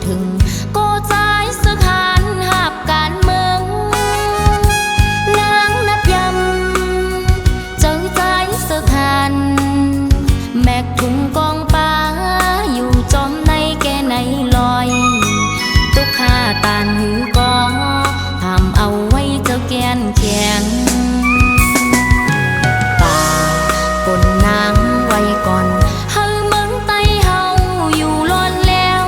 ถึงก็ใจสถานหับการเมืองนางนับยำเจอใจสถานแมกถุงกองป้าอยู่จอมในแกในลอยตุกขาตานหือกอทำเอาไว้เจ้าแกนแข็งป่าคนนางไว้ก่อนเฮาเมืองไตเฮาอยู่รอนแล้ว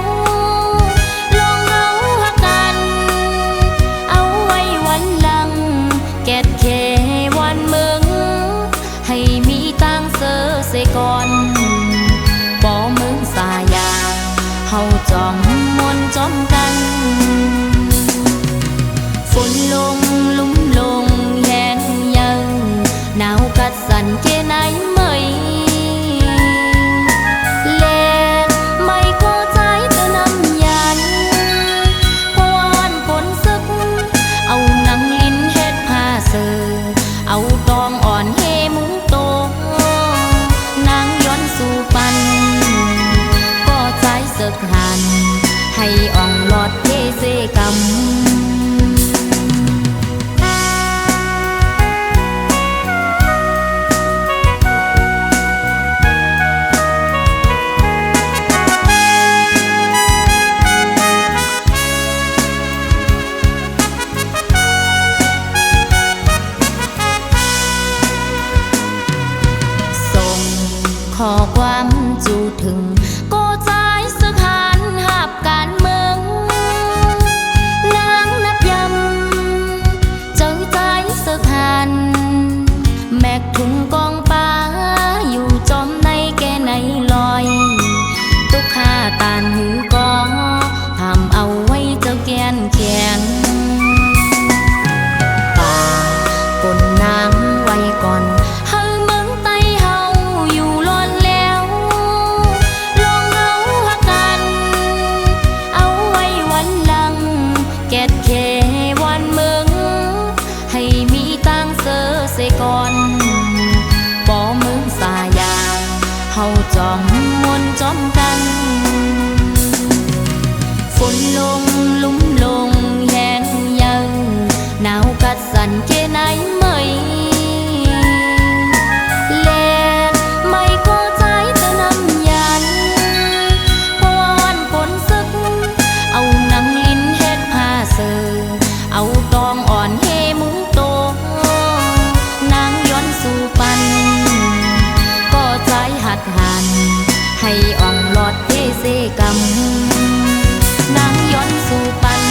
ลองเอาหักกันเอาไว้วันหลังแกดเควันเมืองให้มีตังเสือเสก่อนบ่เมืองสายาเฮาจอมมนจอมกันฝนลงลุ่มลงแห้งยังหนาวกัดสั่นแค่ไหนไม่แลไม่ก็ใจเธอนำยันพวนฝนซึกเอาหนังลิ้นเฮ็ดผ้าเสือเอาตองอ่อนเฮมุ้งโตนางย้อนสู่ปันก็ใจสึกหันให้อ่องหลอดเทเสกำขอความจูถึงก็ใจสถานหับการเมืองนางนับยำเจอใจสถานแมกถุงกองป้าอยู่จอมในแกในลอยตุกขาตานหือกอทำเอาไว้เจ้าแกนแข็งป่าคนนางไว้ก่อนเสก่อนบ่เมืองสายาเฮาจอมมนจอมกันฝนลงลุ่มลงแห้งยังหนาวกัดสั่นแค่ไหนไม่แลไม่ก็ใจเธอนำยันพวนฝนซึกเอาหนังลิ้นเฮ็ดผ้าเสือเอาตองอ่อนเฮมุ้งโตสู่ปันก็ใจหัดหันให้อ่องหลอดเทเสกำนางย้อนสู่ปัน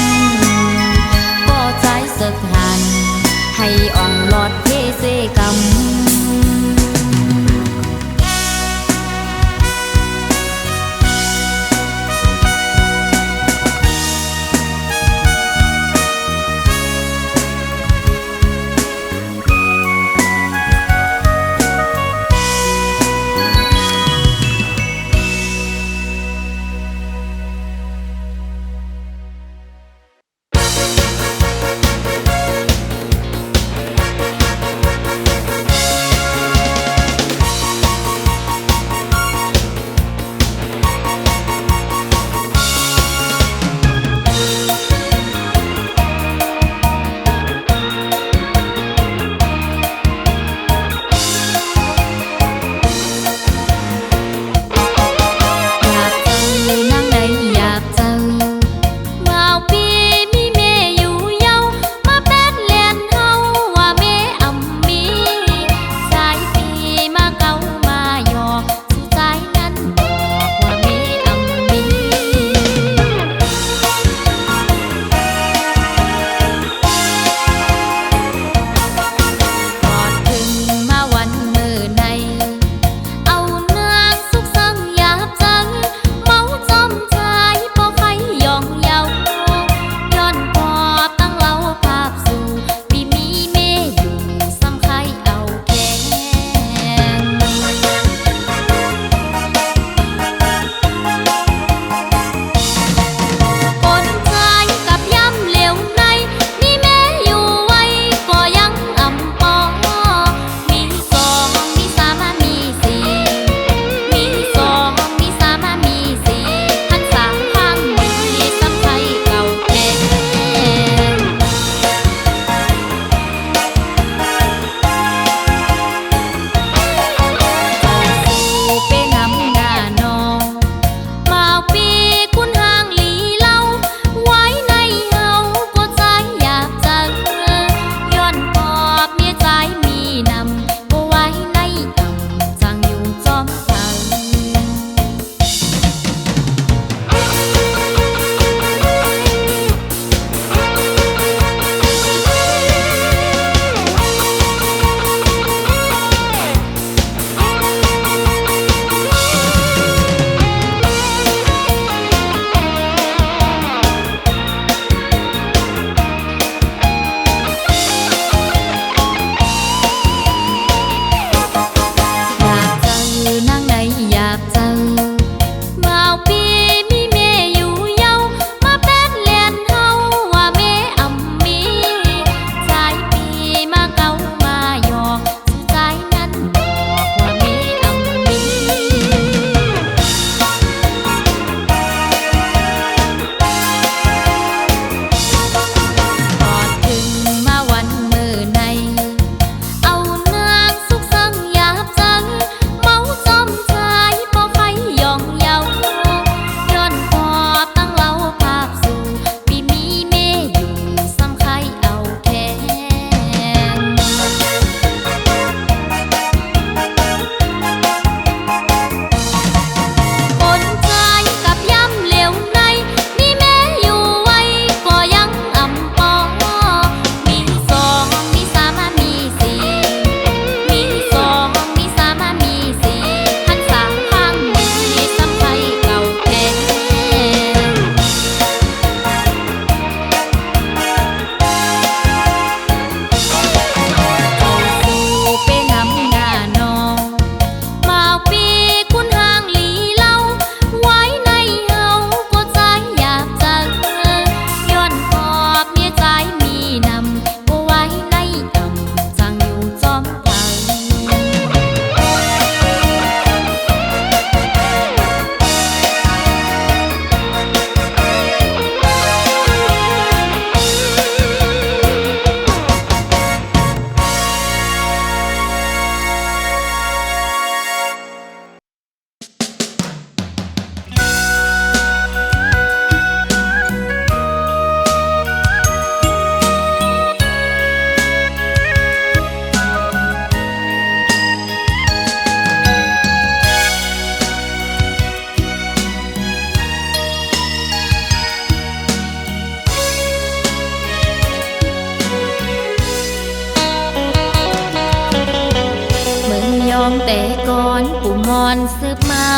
อนสืบมา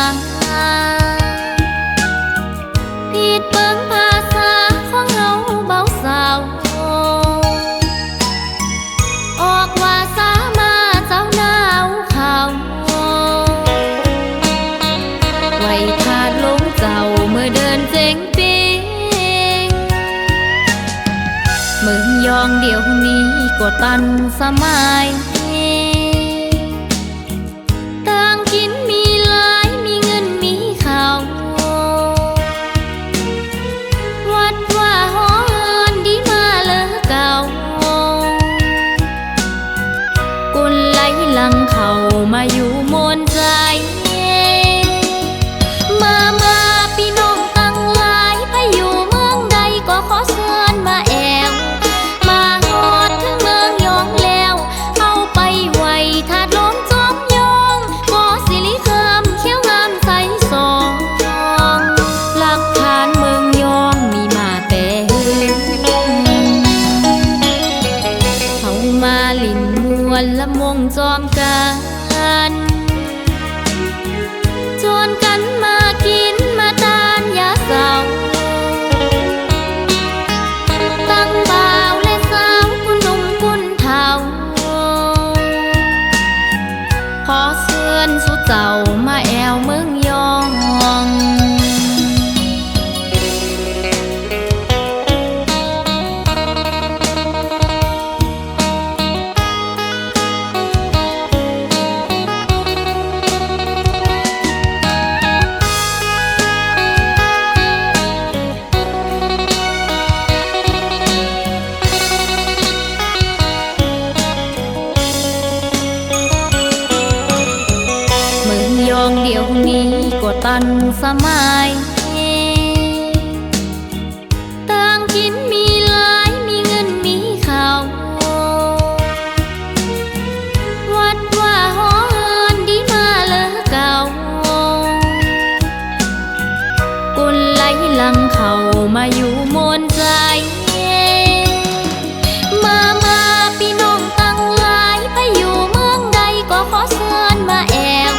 ผิดเบิ่งภาษาของเฮาเบาสาวออกว่าสามาเจ้าหนาวเขาไว้ทาดลงเจ้าเมื่อเดินเจ๋งปิงเมืองยองเดี๋ยวนี้ก็ตันสมัยต่างกินมีหลายมีเงินมีข้าววัดว่าหอเฮินดีมาเลอเก่ากุนไหลหลังเขามาอยู่มนใจมาพี่น้องตั้งหลายไปอยู่เมืองใดก็ขอเชิญมาแอวมาฮอดถึงเมืองยองแล้วเอาไปไว้ถาดลมจอมยองก็สิริคำเขียวงามใสสองหลักฐานเมืองยองมีมาแต่เขามาลินมวนละมงจอมกันชวนกันมากินมาตานยาเศร้าตั้งบ่าวและสาวคุณหนุ่มคุณเฒ่าขอเชิญสู่เจ้ามาแอวเมืองยองเดี๋ยวนี้ก็ตันสมัยต่างกินมีหลายมีเงินมีข้าววัดว่าหอเฮินดีมาเลอเก่ากุนไหลหลังเขามาอยู่มนใจมาพี่น้องตั้งหลายไปอยู่เมืองใดก็ขอเชิญมาแอว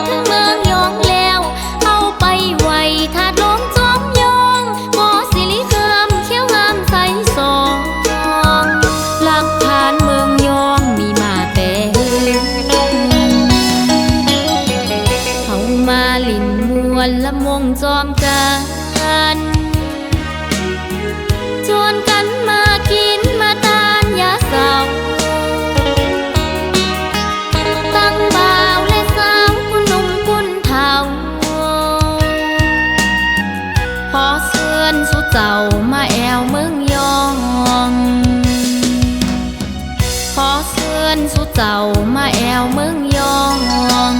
ถึงเมืองยองแล้วเอาไปไว้ถาดลมจอมยองก็สิริคำเขียวงามใสสองหลักฐานเมืองยองมีมาแต่เขามาลินมวนละมงจอมกันชวนกันมากินมาตานยาเศร้าตั้งบ่าวและสาวคุณหนุ่มคุณเฒ่าขอเชิญสู่เจ้ามาแอวเมืองยองขอเชิญสู่เจ้ามาแอวเมืองยอง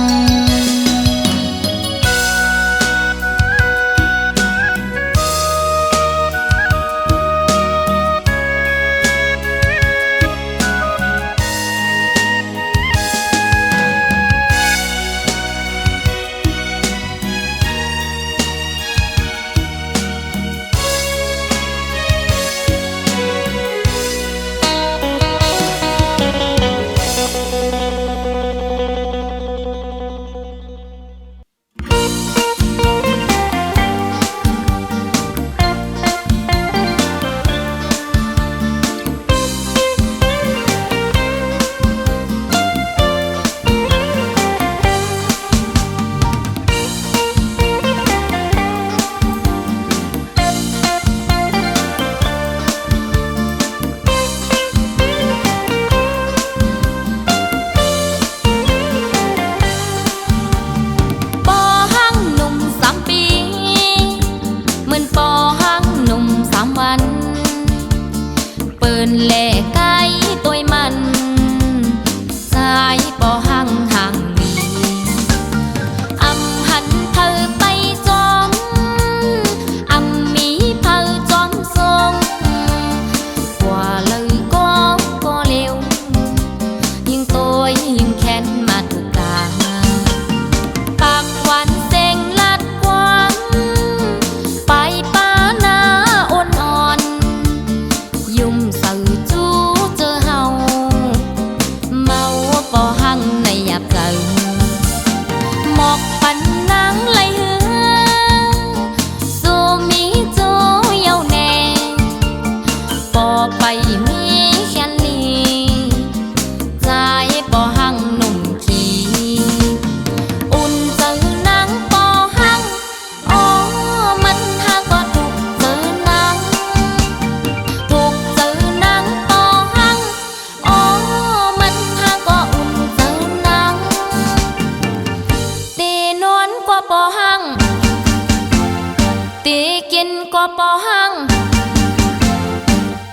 ปอหัง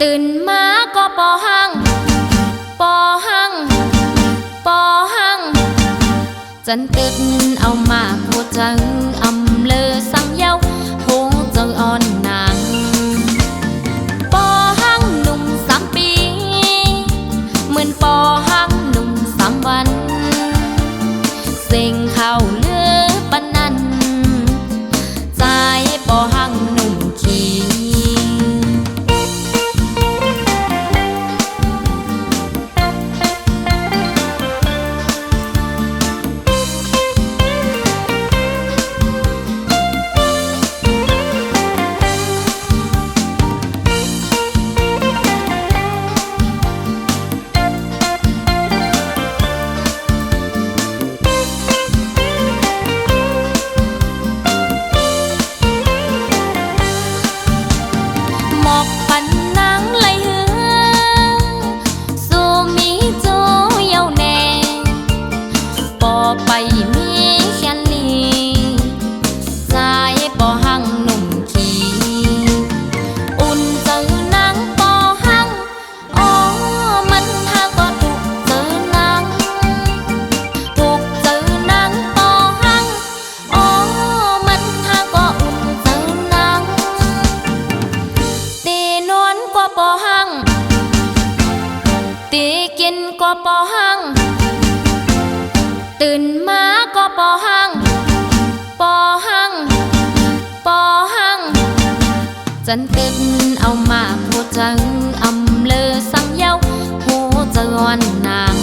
ตื่นมาก็ปอหังปอหังปอหังจันตึดเอามาโคจังอำเลอสังเยาโหเจออ่อนนางปอหังหนุ่ม3 ปีเหมือนปอหังหนุ่ม3 วันเสียงเข้าเลือปนนั้นใจปอหังหนุ่มขี้ไปมีแค่นี้ใจปอหังหนุ่มขี้อุ่นเจอนางปอหังอ๋อมันหาก็ถูกเจอนางถูกเจอนางปอหังอ๋อมันหาก็อุ่นเจอนางตีนวลกว่าปอหังตีกินกว่าปอหังตื่นมาก็ปอหังปอหังปอหังจันตึดเอามาโคจังอำเลอสังเยาโหเจออ่อนนาง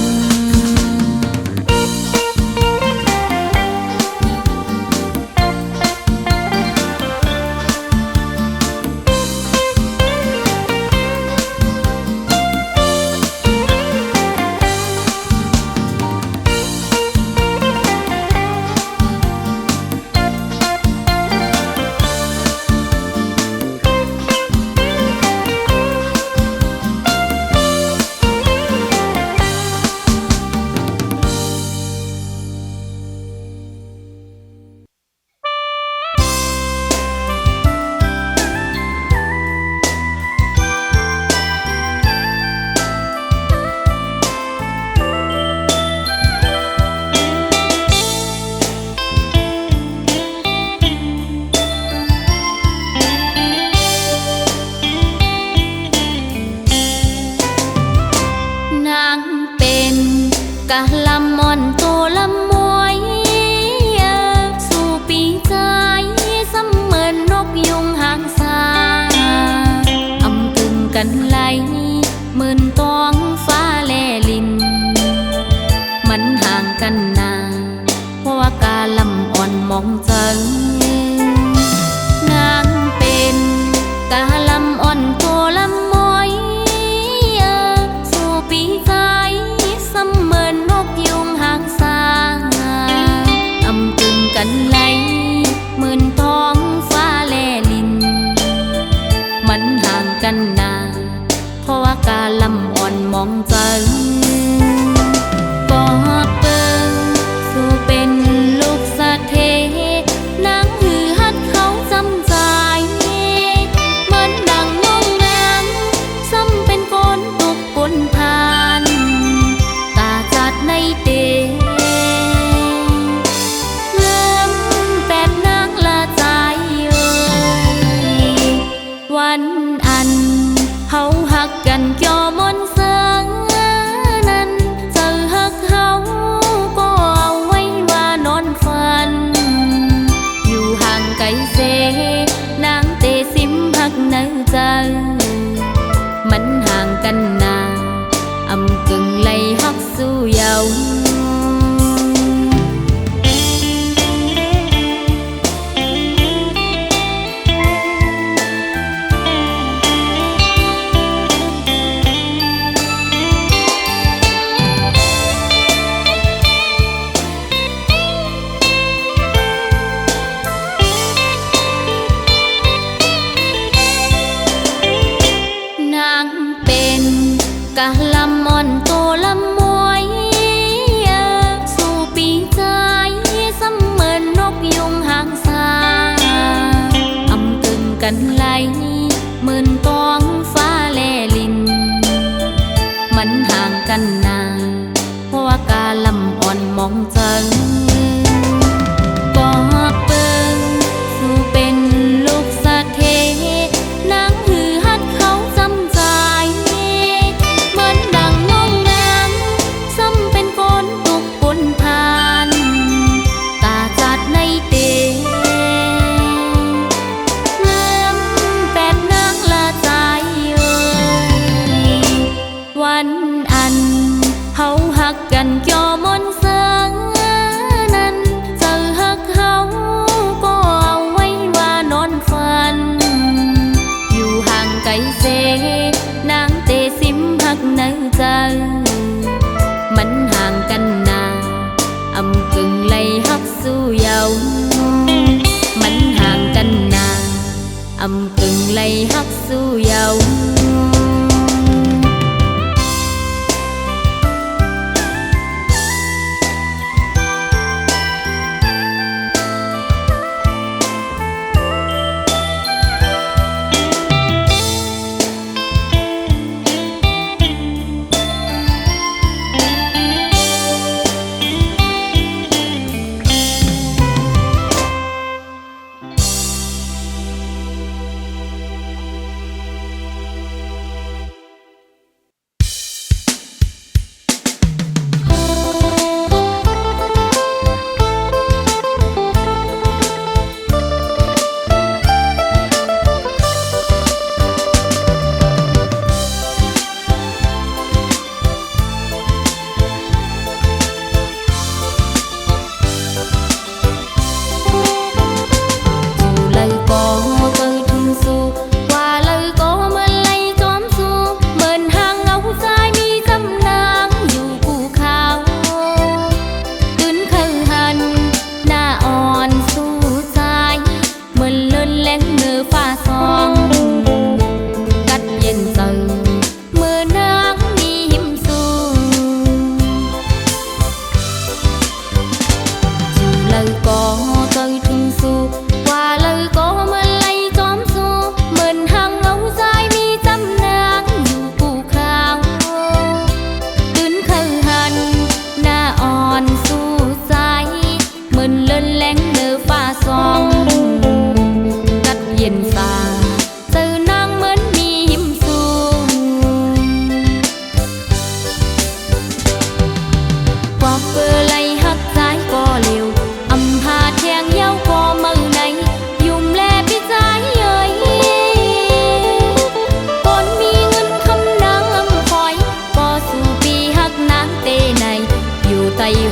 กะลำมอนโตลำมวยสู่ปีใจเสมือนนกยุงหางสาอำตึงกันไหลหมื่นตองฟ้าแลลินมันห่างกันนานเพราะว่ากาลำอ่อนมองจังนางเป็นกาลำอ่อนโตลำมวยสู่ปีใจเสมือนนกยุงหางสาอำตึงกันไหลหมื่นทองฟ้าแลลินมันห่างกันนานเพราะว่ากาลำอ่อนมองจังปอบเปิงสู่เป็นลูกสะเทนาง กันไหลหมื่นกองฟ้าแลลินมันห่างกันนานเพราะว่ากาลำอ่อนมองจังก็เปิงสู่เป็นลูกสะเทนางหือฮัดเขาจำใจเหมือนดังน้องนางซ้ำเป็นคนตุกปนทานตาจัดในเตงามแปดนางละใจเอ่ยวันอันเฮาหักกันจอมนเสืองนั้นเจอหักเฮาก็เอาไว้ว่านอนฝันอยู่ห่างไกลเสนางเตสิมหักในใจมันห่างกันนาอำกึ่งไหลหักสู้เยามันห่างกันนาอำกึ่งไหลหักสู้เยา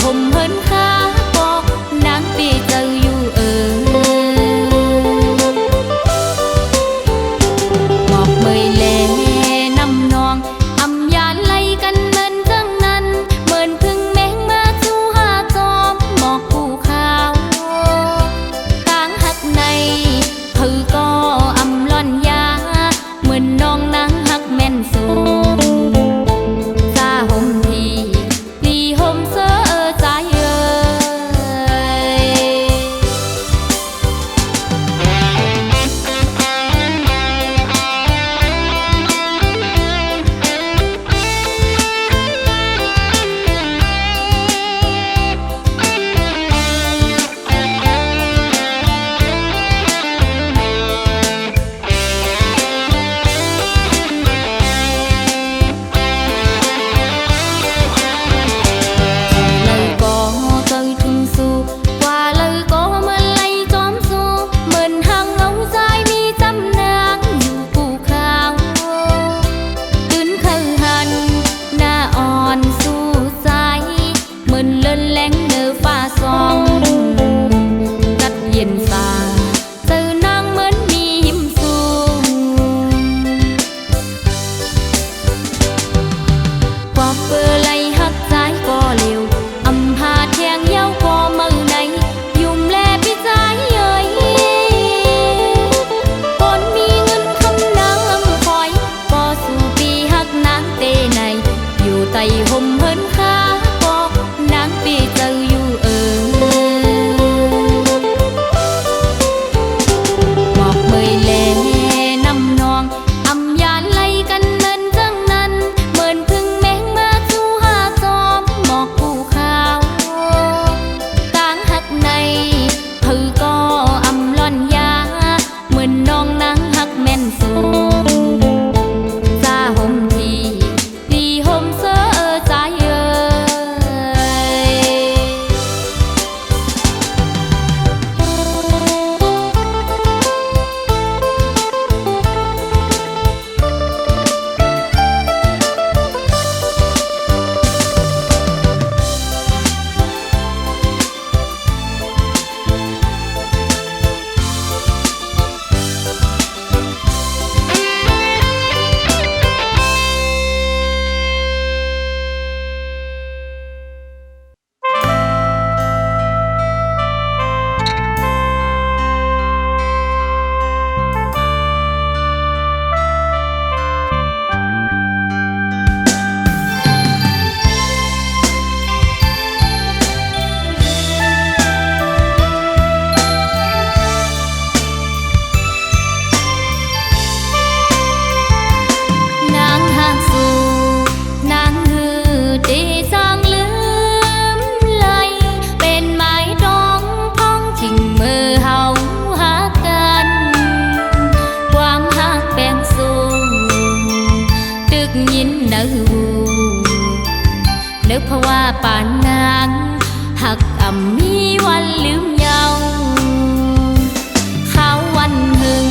ห่มเฮินขาบอกนางปีเจออยู่ ปานนางหักอ่ำมีวันลืมเยาเขาวันหึง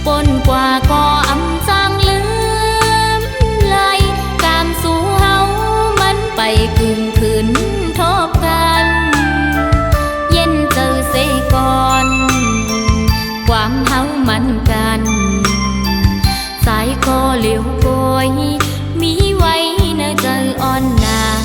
ปนกว่าก็อำจางลืมไหลกามสู่เฮามันไปกึ่งคืนทบกันเย็นเจอเสก่อนความเฮามันกันสายก็เหลียวโกยมีไว้ในใจอ่อนนาง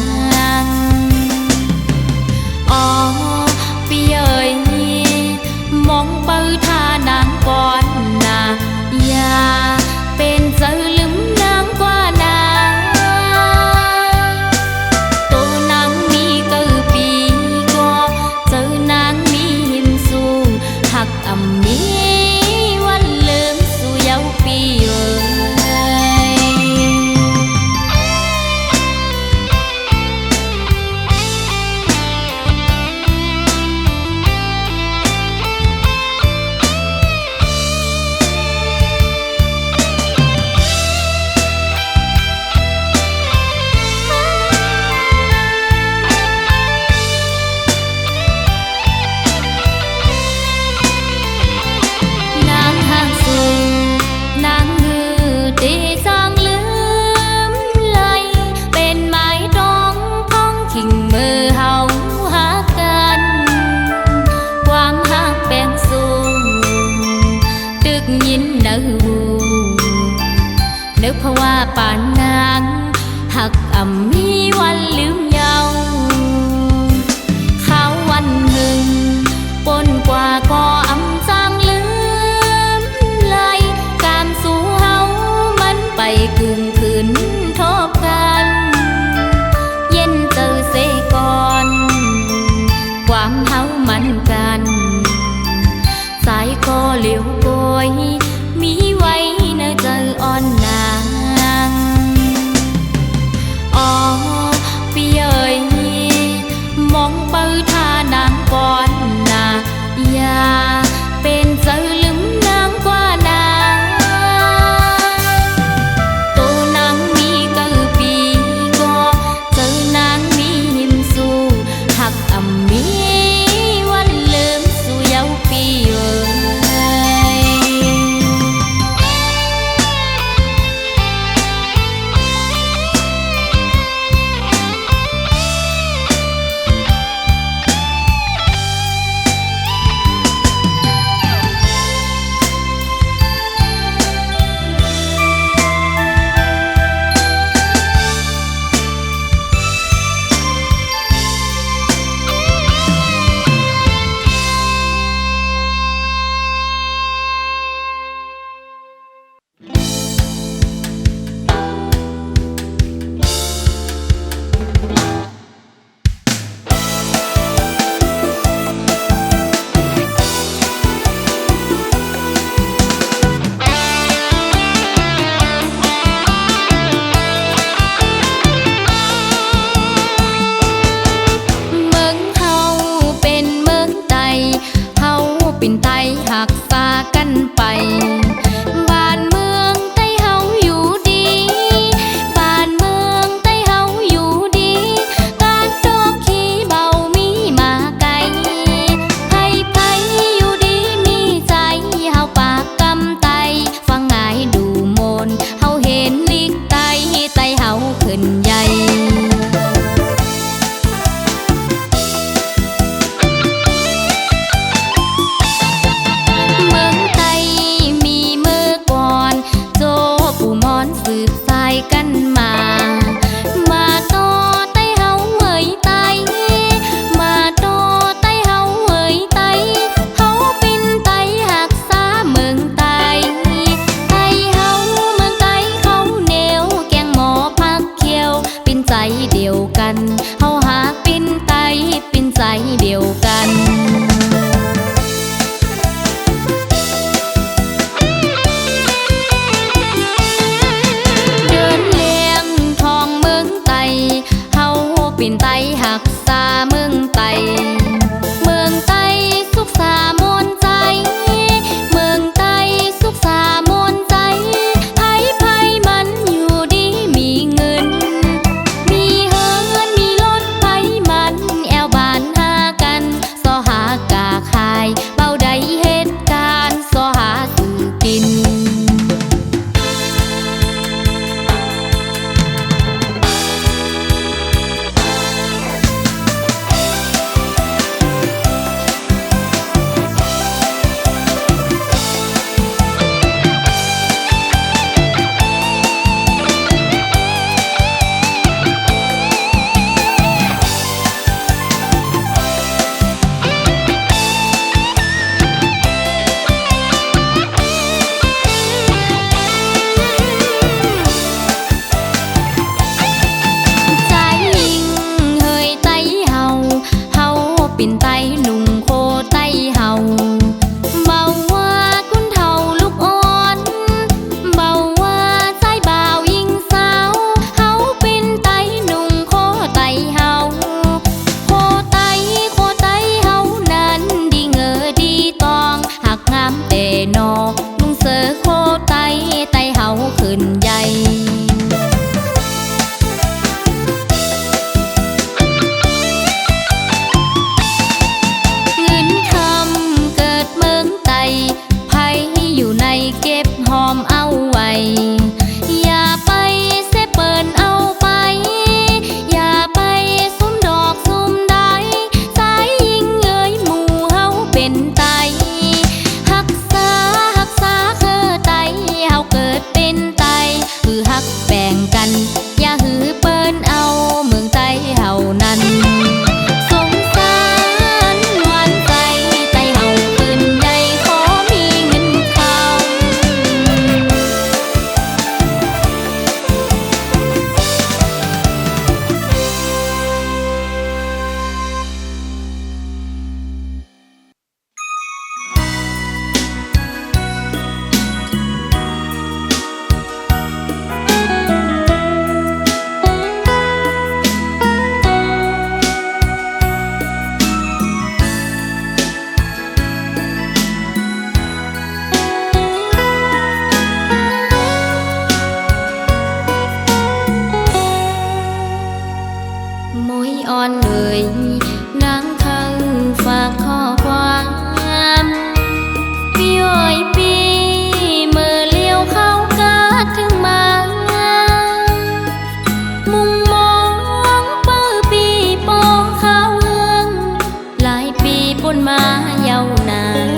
มายาวนาน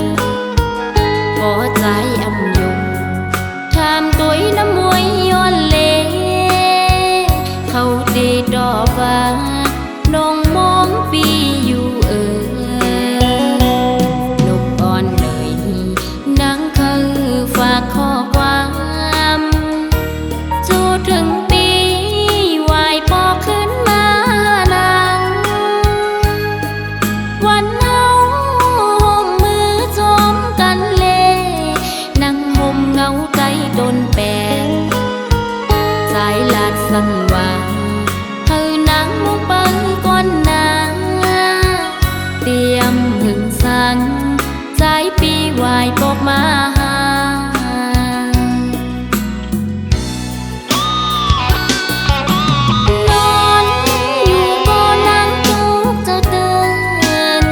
ก็ใจอำยงทำตัวน้ำมวยย้อนเลเขาดีดอกฟ้าน้องมองปีอยู่นกอ่อนเลยนังคือฝากข้อความจูถึงปีวายปอขึ้นมานางวันเฮาห่มมือจมกันเลนั่งห่มเงาใจตนแปงสายลาดสั่งว่าเธอนางมุกไปก่อนนาเตรียมหึงสังใจปีวายปอกมาหานอนอยู่บ่นั่งทุกข์จะเตือน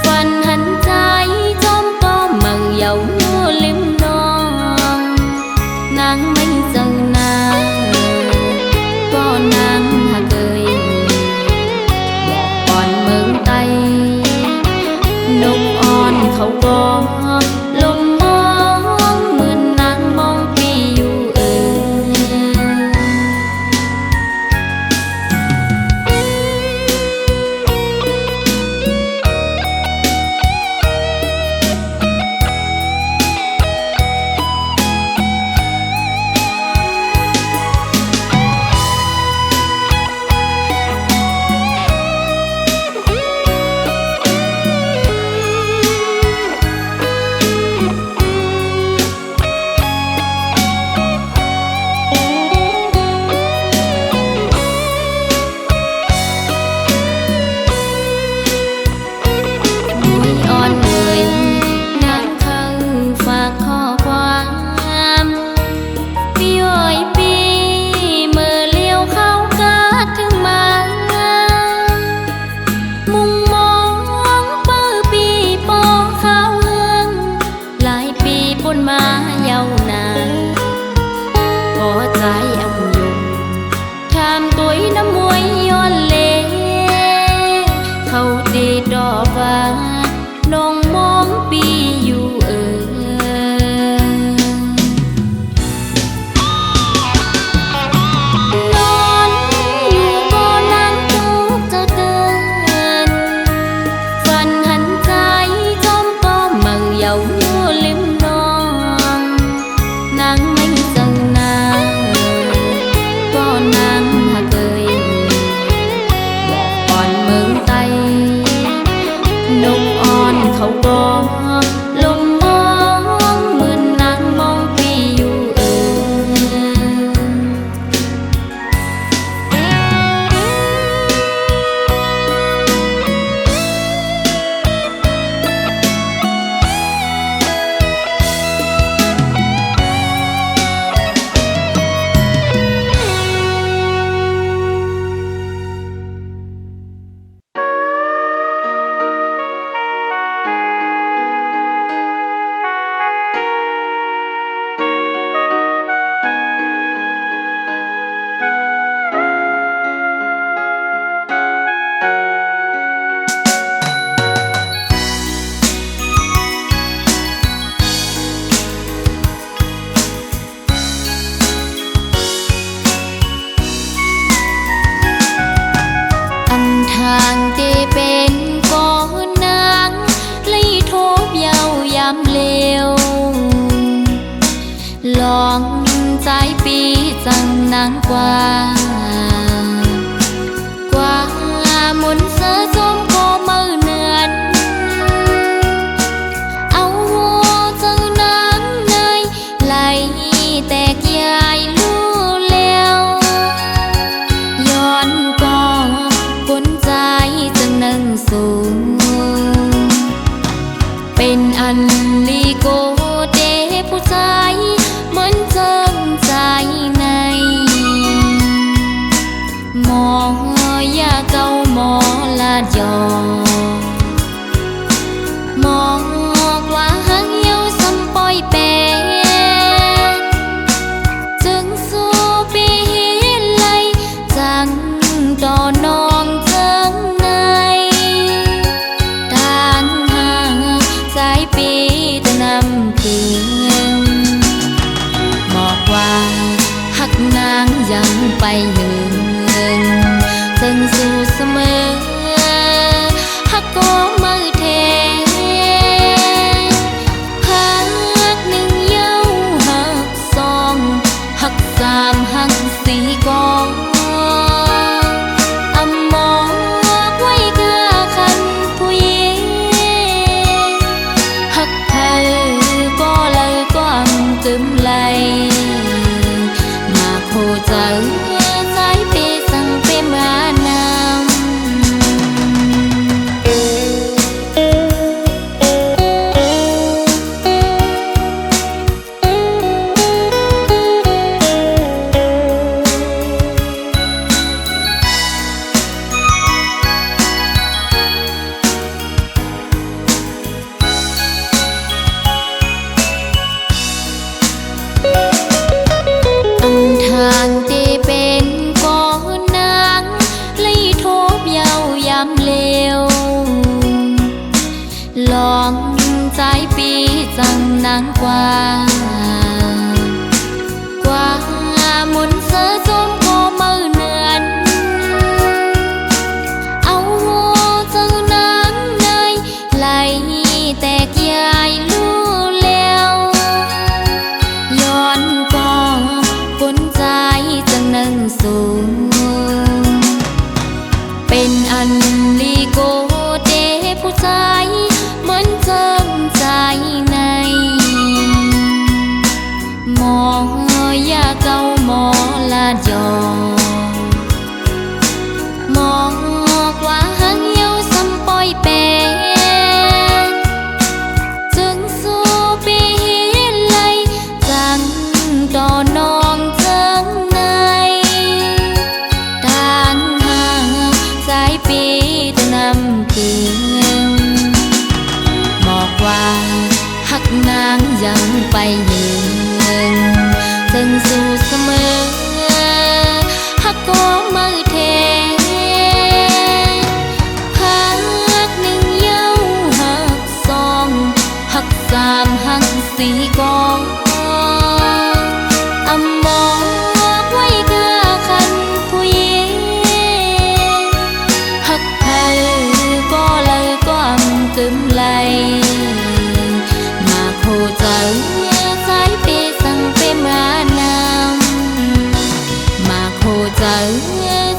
ฝันหันใจจมก็มั่งเยาอยู่ริมน้องนางไม่เจอหน้าก็นางหาเคยบอกก่อนเมืองไตนกอ่อนเขาก็ลมมองเหมือนนางมองปีอยู่อ่อนเลยนางเข้าฝากข้อความพี่อ้อยปีเมื่อเลี้ยวเข้ากาดถึงมามุงมองเปิดปีปอข้าวเฮืองหลายปีปนมายาวนานก็ใจอำยงทำตัวน้ำมวยย้อนเลเขาดีดอกฟ้าน้องมองปีอยู่นอนอยู่บ่นั่งทุกข์จะเตือนฝันหันใจจมก็มั่งเยาอยู่ริมน้องนางไม่เจอหน้าก็นางหาเคยบอกก่อนเมืองไตนกอ่อนเขาก็ลมมองเหมือนนางมองปีอยู่ทางที่เป็นก้อนนางเลยทบเยาวยามเลวลองใจปีจังนางกว่ากว่ามุนเสือจมก็มือเนือนเอาหัวเจ้านางเนยไหลแตกยายลู่แล้วย้อนก็คนใจจะนั่งสูงเป็นอันลีโกเดผู้ชายเหมือนเจิมใจในหมอยาเก่าหมอลาดยอหมอกว่าหังเหี่ยวซ้ำปอยแปดจึงสู้ปีไหลจังต่อนองเจิงในทาง ปีจะนำคืนบอกว่าหักนางยังไปยืนจึงสู่เสมอหักก็มือเทหักหนึ่งเย้าหักสองหักสามหักสี่กองอำมองไว้กะคันผู้หญิงหักเธอก็เลยก็อำกึมไหลมาโคเจอสายเปสั่งเปมานำทางที่เป็นก้อนนางเลยทบเยาวยำเลวลองใจปีจังนางกว่ากว่ามุนเสือจมก็มือเนือนเอาเจ้านางในไหลแตกยายลู่แล้วย้อนก็คนใจจังนั่งสูงเป็นอันลีโกเดผู้ชายเหมือนเจิมใจในหมอยาเก่าหมอลาดยอหมอกว่าหังเยาซ้ำปอยเป็นจึงสู้ปีไหลจังดอนองเจิงในทางหางสายปีจะนำคืนบอกว่าหักนางยังไปยืนจึงสู่เสมอหักก็มือเทหักหนึ่งเย้าหักสองหักสามหักสี่กองอำมองไว้กะคันผู้หญิงหักเธอก็เลยก็อำกึมไหลมาโคเจอสายเปสั่งเปมานำมาโคเจอ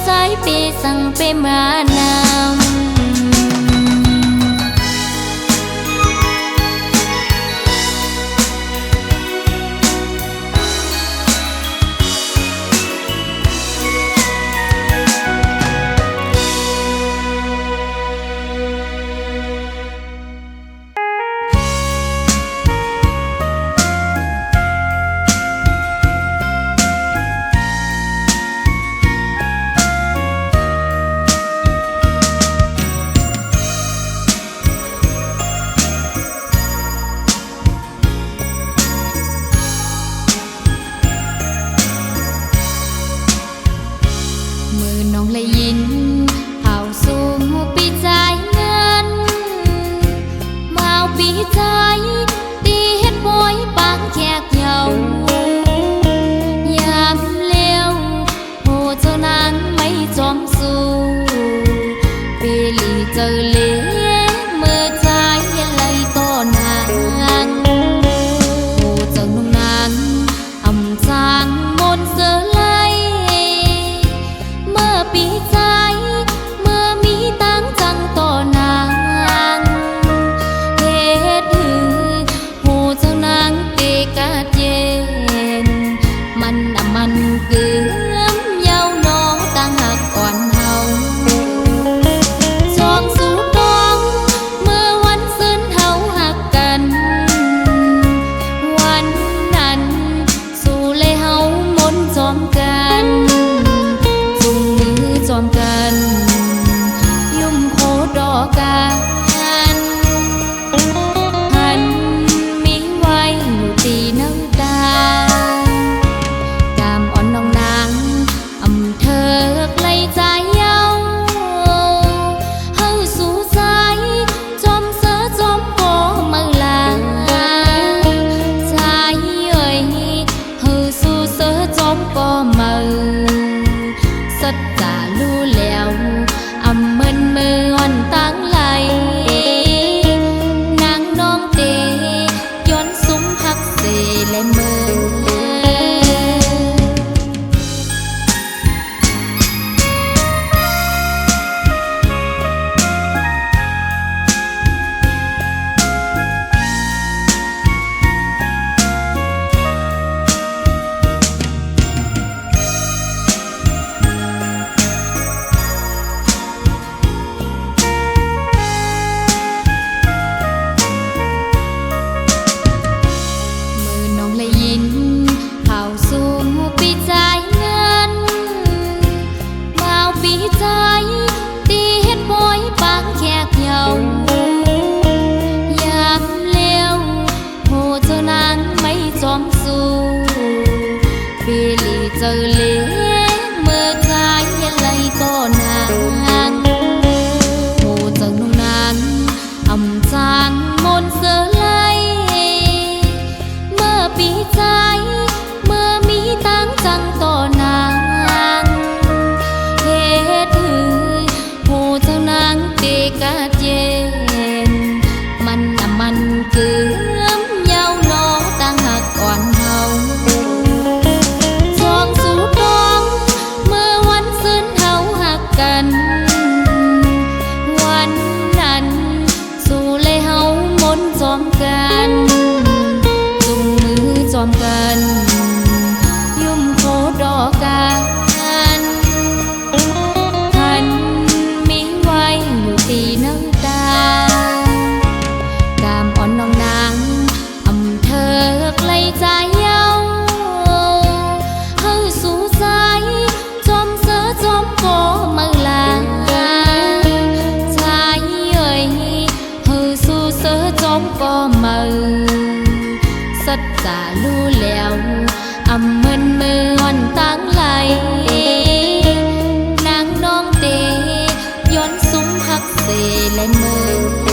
สายเปสั่งเปมานำน้องเลยยินเผาสู่ปีใจเงินมาเอาปีใจตีเฮ็ดบอยปางแขกเยาวยามเลี้ยวโหเจ้านางไม่จอมสู้ปีหลีเจอเลี้ยเมื่อใจเลยต้อนนางโหเจ้านุ่งนางอำจางมนเสือไลเมื่อปีใจเมื่อมีตั้งจังต่อนางเหตุหือ giờ lễ mơ trái lấy to nàng hồ giờ nung nàng ẩm trang môn giờ lấy mơ bí trái mơ mỹ táng trăng to nàng hết hư hồ giờ nàng tê cá chênมันคือเย้าน้อตั้งหักอ่อนเฮาจองสู่ดองเมื่อวันซึ้นเฮาหักกันวันนั้นสู่เลยเฮามนจอมกันจุงมือจอมกันยุ่มโคดอกกันท่านมีไว้อยู่ตีน้ำตาอ่อนน้องนางอำเธอไกลใจเย้าเฮาสู่ใจจอมเสือจอมโกมือลาใจเอ่ยเฮาสู่เสือจอมโกมือสัจจารู้แล้วอำมึนมืออ่อนตั้งไหลนางน้องเตย้อนซุ้มหักเสและมือ